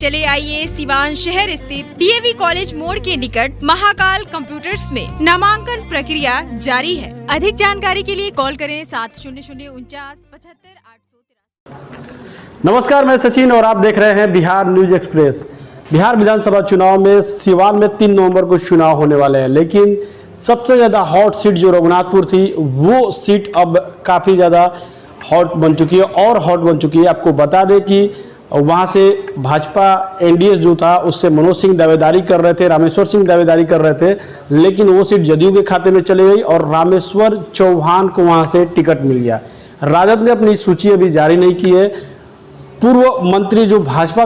चले आइए सिवान शहर स्थित डीएवी कॉलेज मोड़ के निकट महाकाल कंप्यूटर्स में नामांकन प्रक्रिया जारी है। अधिक जानकारी के लिए कॉल करें 7004975 नमस्कार, मैं सचिन और आप देख रहे हैं बिहार न्यूज एक्सप्रेस। बिहार विधानसभा चुनाव में सिवान में 3 नवंबर को चुनाव होने वाले हैं, लेकिन सबसे ज़्यादा हॉट सीट जो रघुनाथपुर थी वो सीट अब काफ़ी ज़्यादा हॉट बन चुकी है और हॉट बन चुकी है। आपको बता दें कि वहाँ से भाजपा एनडीए जो था उससे मनोज सिंह दावेदारी कर रहे थे, रामेश्वर सिंह दावेदारी कर रहे थे, लेकिन वो सीट जदयू के खाते में चली गई और रामेश्वर चौहान को वहाँ से टिकट मिल गया। राजद ने अपनी सूची अभी जारी नहीं की है। पूर्व मंत्री जो भाजपा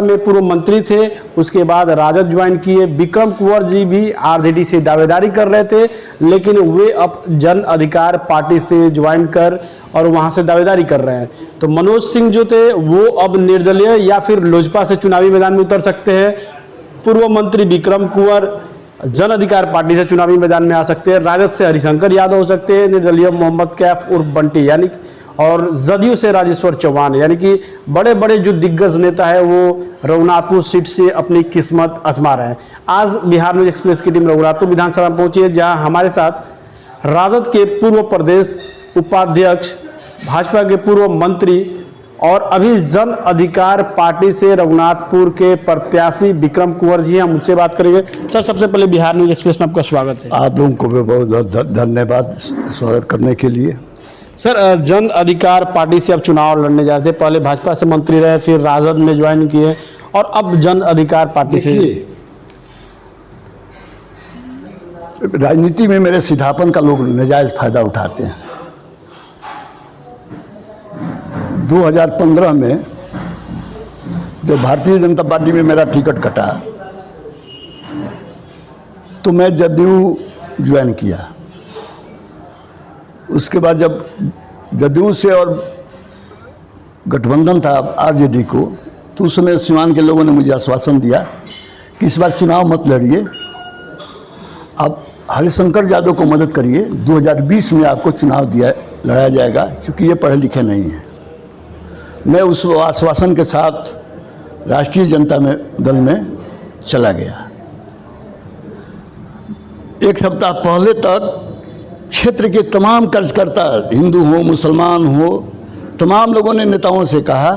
में पूर्व मंत्री थे, उसके बाद राजद ज्वाइन किए। विक्रम कुंवर जी भी आरजेडी से दावेदारी कर रहे थे, लेकिन वे अब जन अधिकार पार्टी से ज्वाइन कर और वहां से दावेदारी कर रहे हैं। तो मनोज सिंह जो थे वो अब निर्दलीय या फिर लोजपा से चुनावी मैदान में उतर सकते हैं। पूर्व मंत्री विक्रम कुंवर जन अधिकार पार्टी से चुनावी मैदान में आ सकते हैं। राजद से हरिशंकर यादव हो सकते हैं, निर्दलीय मोहम्मद कैफ उर्फ बंटी यानी, और जदयू से राजेश्वर चौहान, यानी कि बड़े बड़े जो दिग्गज नेता है वो रघुनाथपुर सीट से अपनी किस्मत आजमा रहे हैं। आज बिहार न्यूज एक्सप्रेस की टीम रघुनाथपुर विधानसभा में पहुंची है, जहां हमारे साथ राजद के पूर्व प्रदेश उपाध्यक्ष, भाजपा के पूर्व मंत्री और अभी जन अधिकार पार्टी से रघुनाथपुर के प्रत्याशी विक्रम कुंवर जी हैं। हम उनसे बात करेंगे। सर, सबसे पहले बिहार न्यूज एक्सप्रेस में आपका स्वागत है। आप लोगों को भी बहुत धन्यवाद स्वागत करने के लिए। सर, जन अधिकार पार्टी से अब चुनाव लड़ने जा रहे थे। पहले भाजपा से मंत्री रहे, फिर राजद में ज्वाइन किए और अब जन अधिकार पार्टी से। राजनीति में मेरे सीधापन का लोग नाजायज फायदा उठाते हैं। 2015 में जब भारतीय जनता पार्टी में मेरा टिकट कटा तो मैं जदयू ज्वाइन किया। उसके बाद जब जदयू से और गठबंधन था आरजेडी को, तो उस समय सिवान के लोगों ने मुझे आश्वासन दिया कि इस बार चुनाव मत लड़िए, आप हरिशंकर यादव को मदद करिए, 2020 में आपको चुनाव लड़ाया जाएगा, क्योंकि ये पढ़े लिखे नहीं हैं। मैं उस आश्वासन के साथ राष्ट्रीय जनता दल में चला गया। एक सप्ताह पहले तक क्षेत्र के तमाम कार्यकर्ता, हिंदू हो मुसलमान हो, तमाम लोगों ने नेताओं से कहा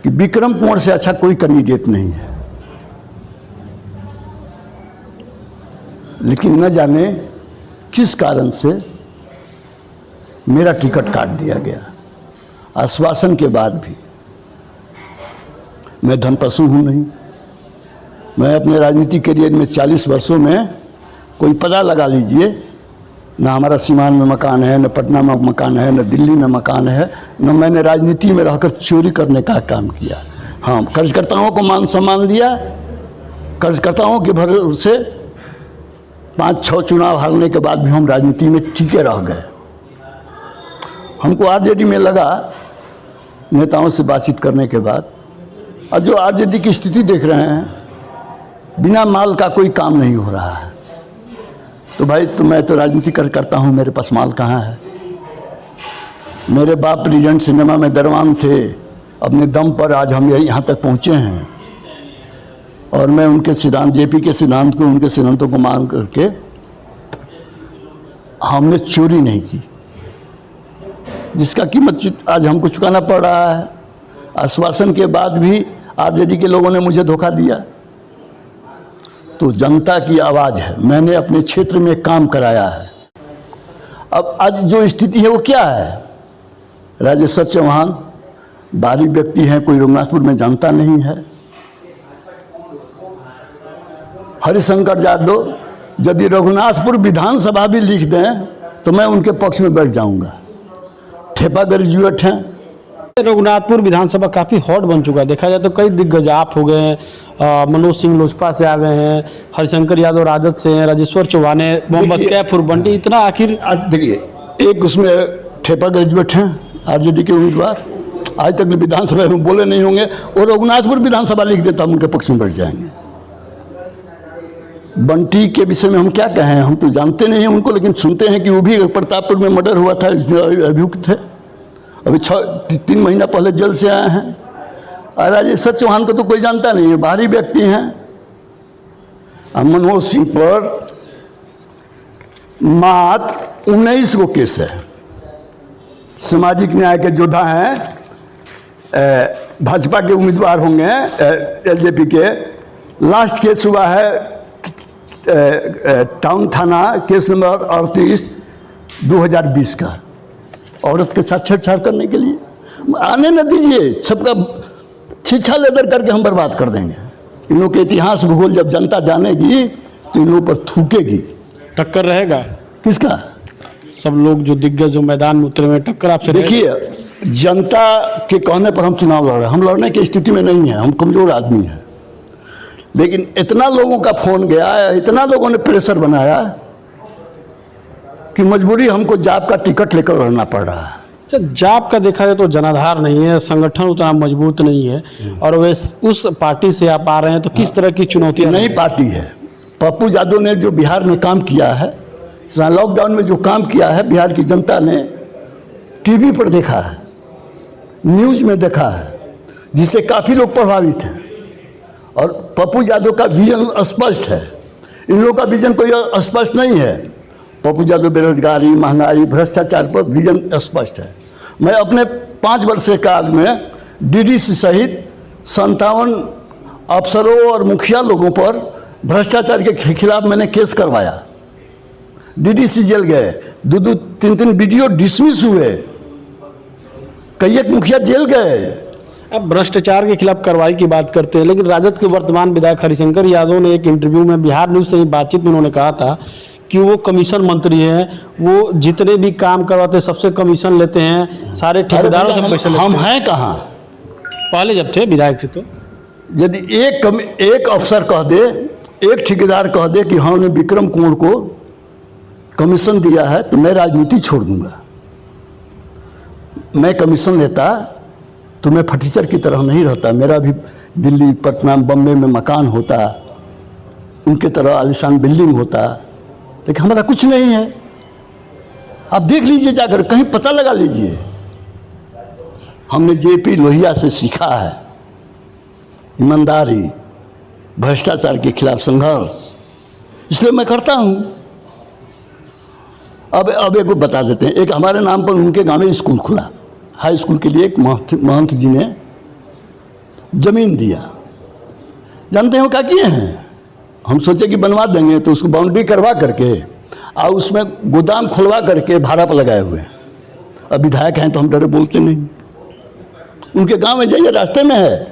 कि विक्रम कुंवर से अच्छा कोई कैंडिडेट नहीं है, लेकिन न जाने किस कारण से मेरा टिकट काट दिया गया। आश्वासन के बाद भी मैं धनपशु हूँ नहीं। मैं अपने राजनीतिक करियर में 40 वर्षों में कोई पता लगा लीजिए, ना हमारा सीवान में मकान है, न पटना में मकान है, न दिल्ली में मकान है, न मैंने राजनीति में रहकर चोरी करने का काम किया। हाँ, कार्यकर्ताओं को मान सम्मान दिया। कार्यकर्ताओं के भरोसे 5-6 चुनाव हारने के बाद भी हम राजनीति में टिके रह गए। हमको आरजेडी में लगा, नेताओं से बातचीत करने के बाद, और जो आरजेडी की स्थिति देख रहे हैं, बिना माल का कोई काम नहीं हो रहा है। तो भाई, तो मैं तो राजनीति करता हूँ, मेरे पास माल कहाँ है? मेरे बाप रीजेंट सिनेमा में दरवान थे, अपने दम पर आज हम यहाँ तक पहुँचे हैं। और मैं उनके सिद्धांत, जेपी के सिद्धांत को, उनके सिद्धांतों को मान करके हमने चोरी नहीं की, जिसका कीमत आज हमको चुकाना पड़ रहा है। आश्वासन के बाद भी आरजेडी के लोगों ने मुझे धोखा दिया। तो जनता की आवाज़ है, मैंने अपने क्षेत्र में काम कराया है। अब आज जो स्थिति है वो क्या है? राजेश्वर चौहान बाहरी व्यक्ति हैं, कोई रघुनाथपुर में जानता नहीं है। हरिशंकर यादव यदि रघुनाथपुर विधानसभा भी लिख दें तो मैं उनके पक्ष में बैठ जाऊंगा। ठेपा ग्रेजुएट हैं। रघुनाथपुर विधानसभा काफ़ी हॉट बन चुका है। देखा जाए तो कई दिग्गज आप हो गए हैं, मनोज सिंह लोजपा से आ गए हैं, हरिशंकर यादव राजद से हैं, राजेश्वर चौहान है, मोहम्मद कैफ उर्फ बंटी, इतना आखिर देखिए, एक उसमें ठेपा ग्रेजुएट हैं आरजेडी के उम्मीदवार, आज तक विधानसभा में बोले नहीं होंगे, और रघुनाथपुर विधानसभा लिख देता हम उनके पक्ष में बैठ जाएंगे। बंटी के विषय में हम क्या कहें, हम तो जानते नहीं हैं उनको, लेकिन सुनते हैं कि वो भी प्रतापपुर में मर्डर हुआ था, इसमें अभियुक्त थे। अभी 3 महीना पहले जेल से आए हैं। और राजेश्वर चौहान को तो कोई जानता नहीं है, बाहरी व्यक्ति हैं। मनोज सिंह पर मात्र 19 को केस है। सामाजिक न्याय के योद्धा हैं, भाजपा के उम्मीदवार होंगे एलजेपी के। लास्ट केस हुआ है टाउन थाना केस नंबर 38 2020 का, औरत के साथ छेड़छाड़ करने के लिए। आने न दीजिए, सबका छिछा लेदर करके हम बर्बाद कर देंगे। इन लोगों के इतिहास भूगोल जब जनता जानेगी तो इन लोगों पर थूकेगी। टक्कर रहेगा किसका? सब लोग जो दिग्गज जो मैदान में उतरे हुए, टक्कर आपसे देखिए, जनता के कहने पर हम चुनाव लड़ रहे हैं। हम लड़ने की स्थिति में नहीं है, हम कमजोर आदमी हैं। लेकिन इतना लोगों का फोन गया, इतना लोगों ने प्रेशर बनाया कि मजबूरी हमको जाप का टिकट लेकर लड़ना पड़ रहा है। अच्छा, जाप का देखा जाए तो जनाधार नहीं है, संगठन उतना मजबूत नहीं है, और वे उस पार्टी से आप आ रहे हैं, तो किस तरह की चुनौतियां? नई पार्टी है। पप्पू यादव ने जो बिहार में काम किया है, लॉकडाउन में जो काम किया है, बिहार की जनता ने टीवी पर देखा है, न्यूज़ में देखा है, जिससे काफ़ी लोग प्रभावित हैं। और पप्पू यादव का विजन स्पष्ट है। इन लोगों का विजन कोई स्पष्ट नहीं है। पप्पू यादव बेरोजगारी, महंगाई, भ्रष्टाचार पर विजन स्पष्ट है। मैं अपने 5 वर्ष के काल में डीडीसी सहित 57 अफसरों और मुखिया लोगों पर भ्रष्टाचार के खिलाफ मैंने केस करवाया। डीडीसी जेल गए, 2-2, 3-3 वीडियो डिसमिस हुए, कई एक मुखिया जेल गए। अब भ्रष्टाचार के खिलाफ कार्रवाई की बात करते हैं, लेकिन राजद के वर्तमान विधायक हरिशंकर यादव ने एक इंटरव्यू में बिहार न्यूज़ से ही बातचीत में उन्होंने कहा था कि वो कमीशन मंत्री हैं, वो जितने भी काम करवाते हैं सबसे कमीशन लेते हैं, सारे ठेकेदारों से पैसे लेते हम हैं। हैं कहाँ? पहले जब थे विधायक थे तो यदि एक अफसर कह दे, एक ठेकेदार कह दे कि हमने विक्रम कुंवर को कमीशन दिया है, तो मैं राजनीति छोड़ दूंगा। मैं कमीशन लेता तो मैं फटीचर की तरह नहीं रहता। मेरा भी दिल्ली, पटना, बम्बे में मकान होता, उनके तरह आलिशान बिल्डिंग होता, लेकिन हमारा कुछ नहीं है। आप देख लीजिए, जाकर कहीं पता लगा लीजिए। हमने जेपी लोहिया से सीखा है ईमानदारी, भ्रष्टाचार के खिलाफ संघर्ष, इसलिए मैं करता हूँ। अब एक बता देते हैं। एक हमारे नाम पर उनके गांव में स्कूल खुला, हाई स्कूल के लिए एक महंत जी ने ज़मीन दिया। जानते हैं वो क्या किए हैं? हम सोचे कि बनवा देंगे, तो उसको बाउंड्री करवा करके और उसमें गोदाम खुलवा करके भाड़ा पर लगाए हुए हैं। अब विधायक हैं तो हम डरे बोलते नहीं। उनके गांव में जाइए, रास्ते में है।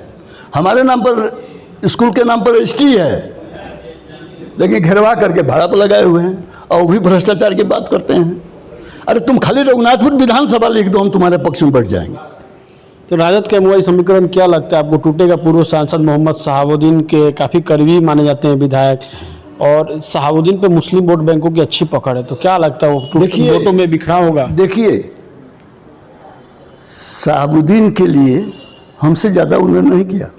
हमारे नाम पर, स्कूल के नाम पर रजिस्ट्री है, लेकिन घेरवा करके भाड़ा पर लगाए हुए हैं, और भी भ्रष्टाचार की बात करते हैं। अरे तुम खाली रघुनाथपुर विधानसभा लिख दो, हम तुम्हारे पक्ष में बैठ जाएंगे। तो राजद का एमओआई समीकरण क्या लगता है आपको टूटेगा? पूर्व सांसद मोहम्मद शहाबुद्दीन के काफ़ी करीबी माने जाते हैं विधायक, और शहाबुद्दीन पे मुस्लिम वोट बैंकों की अच्छी पकड़ है, तो क्या लगता है वो वोटों में बिखरा होगा? देखिए, शहाबुद्दीन के लिए हमसे ज़्यादा उन्होंने नहीं किया।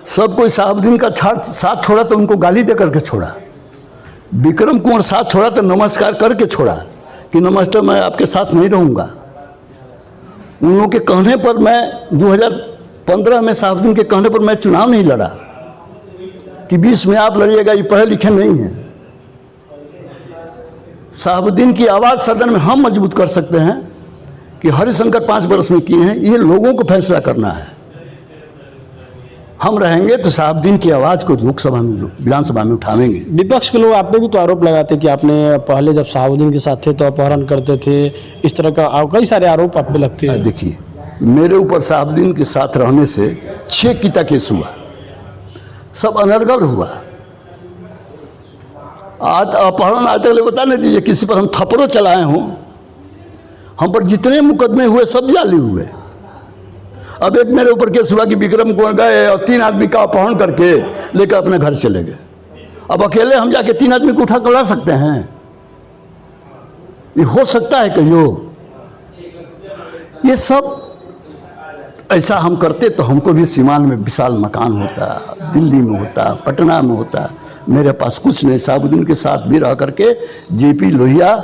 सब कोई शहाबुद्दीन का साथ छोड़ा तो उनको गाली दे करके छोड़ा। विक्रम कुंवर साथ छोड़ा तो नमस्कार करके छोड़ा कि नमस्ते, मैं आपके साथ नहीं रहूँगा। उन लोगों के कहने पर मैं 2015 में शहाबुद्दीन के कहने पर मैं चुनाव नहीं लड़ा कि 20 में आप लड़िएगा, ये पढ़े लिखे नहीं हैं। शहाबुद्दीन की आवाज़ सदन में हम मजबूत कर सकते हैं कि हरिशंकर 5 वर्ष में किए हैं, ये लोगों को फैसला करना है। हम रहेंगे तो शहाबुद्दीन की आवाज़ को लोकसभा में, विधानसभा में उठावेंगे। विपक्ष के लोग आप पे भी तो आरोप लगाते कि आपने पहले जब शहाबुद्दीन के साथ थे तो अपहरण करते थे, इस तरह का कई सारे आरोप आप पे लगते हैं। देखिए, मेरे ऊपर शहाबुद्दीन के साथ रहने से 6 किता केस हुआ, सब अनर्गल हुआ। आज अपहरण आज तक बता नहीं दीजिए किसी पर हम थप्पड़ों चलाए हों। हम पर जितने मुकदमे हुए सब जाली हुए। अब एक मेरे ऊपर केस हुआ कि विक्रम कुंवर गए और 3 आदमी का अपहरण करके लेकर अपने घर चले गए। अब अकेले हम जाके 3 आदमी को उठा कर ला सकते हैं? ये हो सकता है कहियो? ये सब ऐसा हम करते तो हमको भी सीमान में विशाल मकान होता, दिल्ली में होता, पटना में होता। मेरे पास कुछ नहीं। शहाबुद्दीन के साथ भी रह करके जेपी लोहिया,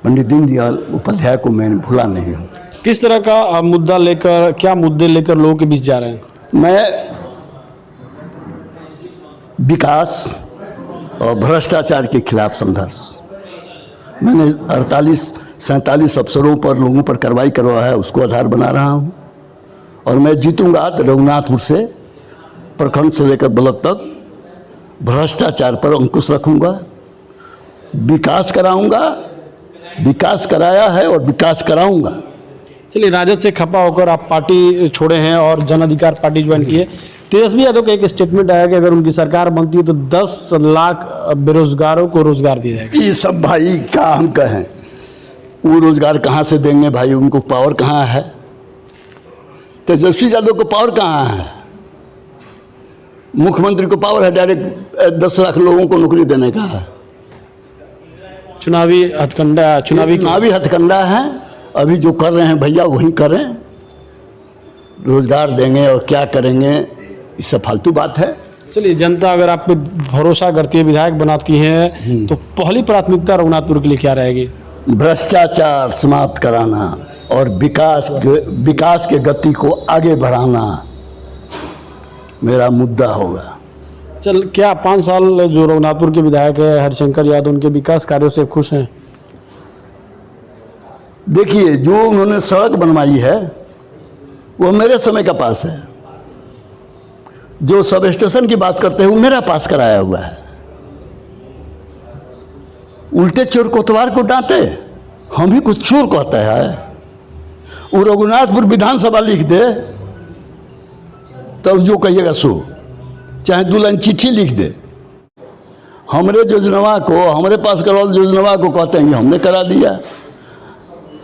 पंडित दीनदयाल उपाध्याय को मैं भूला नहीं हूँ। किस तरह का मुद्दा लेकर, क्या मुद्दे लेकर लोगों के बीच जा रहे हैं? मैं विकास और भ्रष्टाचार के खिलाफ संघर्ष, मैंने 47 अफसरों पर, लोगों पर कार्रवाई करवाया है, उसको आधार बना रहा हूँ। और मैं जीतूंगा तो रघुनाथपुर से प्रखंड से लेकर ब्लॉक तक भ्रष्टाचार पर अंकुश रखूंगा, विकास कराऊंगा, विकास कराया है और विकास कराऊंगा। चलिए, राजद से खपा होकर आप पार्टी छोड़े हैं और जन अधिकार पार्टी ज्वाइन की है। तेजस्वी यादव का एक स्टेटमेंट आया कि अगर उनकी सरकार बनती है तो 10 लाख बेरोजगारों को रोजगार दिया जाएगा। ये सब भाई क्या हम कहें, वो रोजगार कहाँ से देंगे भाई, उनको पावर कहाँ है? तेजस्वी यादव को पावर कहाँ है? मुख्यमंत्री को पावर है डायरेक्ट 10 लाख लोगों को नौकरी देने का है। चुनावी हथकंडा है। अभी जो कर रहे हैं भैया वही करें, रोजगार देंगे और क्या करेंगे, ये सब फालतू बात है। चलिए, जनता अगर आप पे भरोसा करती है, विधायक बनाती है, तो पहली प्राथमिकता रघुनाथपुर के लिए क्या रहेगी? भ्रष्टाचार समाप्त कराना और विकास के गति को आगे बढ़ाना मेरा मुद्दा होगा। चल, क्या 5 साल जो रघुनाथपुर के विधायक है हरिशंकर यादव, उनके विकास कार्यों से खुश हैं? देखिए, जो उन्होंने सड़क बनवाई है वो मेरे समय का पास है। जो सब स्टेशन की बात करते हैं वो मेरा पास कराया हुआ है। उल्टे चोर कोतवाल को डांटे, हम भी कुछ चोर कहते हैं। वो रघुनाथपुर विधानसभा लिख दे तब जो कहिएगा सो, चाहे दुल्हन चिट्ठी लिख दे। हमरे योजनावा को, हमारे पास करवाल योजनावा को कहते हैं कि हमने करा दिया।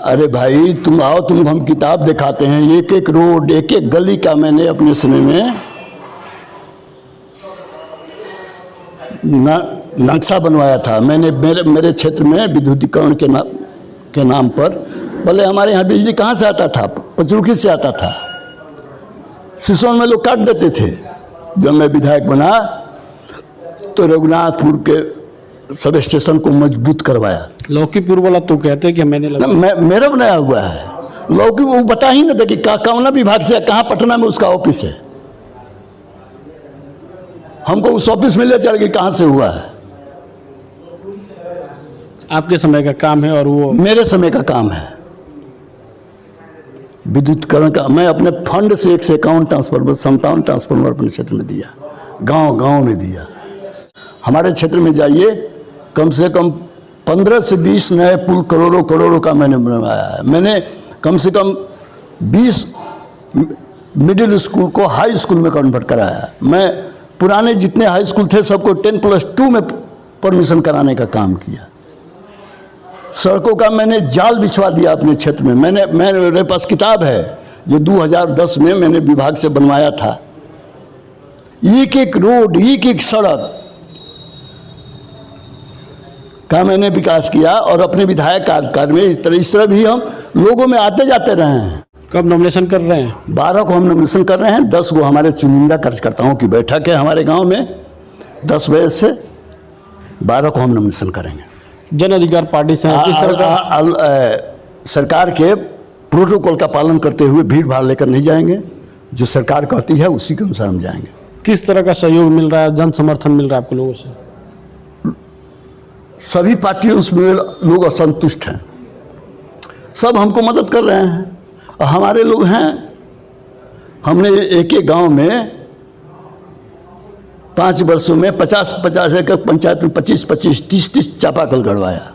अरे भाई, तुम आओ, तुम हम किताब दिखाते हैं, एक एक रोड, एक एक गली का मैंने अपने समय में नक्शा बनवाया था। मैंने मेरे क्षेत्र में विद्युतीकरण के नाम पर, भले हमारे यहाँ बिजली कहाँ से आता था, पचरुखी से आता था, सिसोन में लोग काट देते थे। जब मैं विधायक बना तो रघुनाथपुर के सब स्टेशन को मजबूत करवाया। लौकीपुर वाला तो कहते हैं कि मेरा बनाया हुआ है। लौकी वो बता ही ना था कि कौना विभाग से, कहाँ पटना में उसका ऑफिस है। हमको उस ऑफिस में ले चल के कहाँ से हुआ है। आपके समय का काम है और वो मेरे समय का काम है। विद्युतीकरण का मैं अपने फंड से 51 ट्रांसफार्मर, 57 ट्रांसफार्मर अपने क्षेत्र में दिया, गांव में दिया। हमारे क्षेत्र में जाइए, कम से कम 15 से 20 नए पुल करोड़ों का मैंने बनवाया है। मैंने कम से कम 20 मिडिल स्कूल को हाई स्कूल में कन्वर्ट कराया है। मैं पुराने जितने हाई स्कूल थे सबको 10+2 में परमिशन कराने का काम किया। सड़कों का मैंने जाल बिछवा दिया अपने क्षेत्र में। मेरे पास किताब है जो 2010 में मैंने विभाग से बनवाया था। एक एक रोड, एक एक सड़क का मैंने विकास किया। और अपने विधायक कार्यकाल में इस तरह भी हम लोगों में आते जाते रहे हैं। कब नॉमिनेशन कर रहे हैं? 12 को हम नॉमिनेशन कर रहे हैं। 10 को हमारे चुनिंदा कार्यकर्ताओं की बैठक है हमारे गांव में, 10 बजे से 12 को हम नॉमिनेशन करेंगे। जन अधिकार पार्टी से किस तरह का सरकार के प्रोटोकॉल का पालन करते हुए भीड़ भाड़ लेकर नहीं जाएंगे। जो सरकार कहती है उसी के अनुसार हम जाएंगे। किस तरह का सहयोग मिल रहा है, जन समर्थन मिल रहा है आपको लोगों से? सभी पार्टियों उसमें लोग असंतुष्ट हैं, सब हमको मदद कर रहे हैं। और हमारे लोग हैं, हमने एक एक गांव में 5 वर्षों में 50 एकड़ पंचायत में 25 30 चापाकल गड़वाया।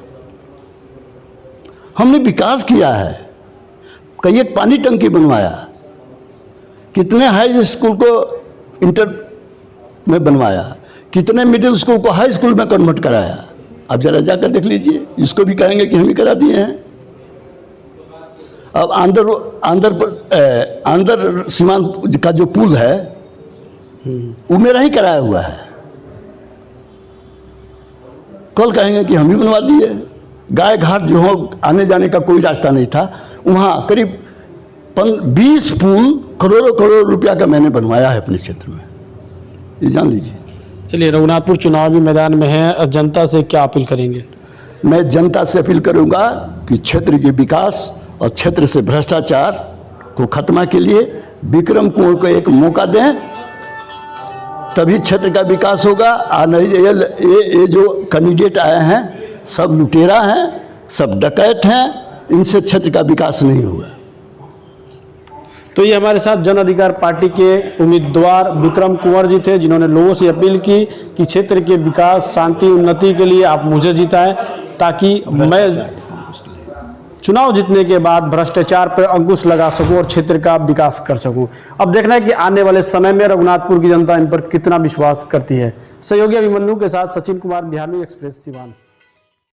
हमने विकास किया है। कई एक पानी टंकी बनवाया, कितने हाई स्कूल को इंटर में बनवाया, कितने मिडिल स्कूल को हाई स्कूल में कन्वर्ट कराया। अब जरा जाकर देख लीजिए, इसको भी कहेंगे कि हम ही करा दिए हैं। अब आंध्र सीमांत का जो पुल है वो मेरा ही कराया हुआ है। कल कहेंगे कि हम ही बनवा दिए। गाय घाट जो हो आने जाने का कोई रास्ता नहीं था, वहाँ करीब 20 पुल करोड़ों रुपया का मैंने बनवाया है अपने क्षेत्र में, ये जान लीजिए। चलिए, रघुनाथपुर चुनावी मैदान में है, जनता से क्या अपील करेंगे? मैं जनता से अपील करूंगा कि क्षेत्र के विकास और क्षेत्र से भ्रष्टाचार को खत्मा के लिए विक्रम कुंवर को एक मौका दें, तभी क्षेत्र का विकास होगा। और नहीं ये जो कैंडिडेट आए हैं सब लुटेरा हैं, सब डकैत हैं, इनसे क्षेत्र का विकास नहीं होगा। तो ये हमारे साथ जन अधिकार पार्टी के उम्मीदवार विक्रम कुंवर जी थे, जिन्होंने लोगों से अपील की कि क्षेत्र के विकास, शांति, उन्नति के लिए आप मुझे जिताएं, ताकि मैं चुनाव जीतने के बाद भ्रष्टाचार पर अंकुश लगा सकूं और क्षेत्र का विकास कर सकूं। अब देखना है कि आने वाले समय में रघुनाथपुर की जनता इन पर कितना विश्वास करती है। सहयोगी अभिमन्यु के साथ सचिन कुमार, बिहार न्यूज एक्सप्रेस, सिवान।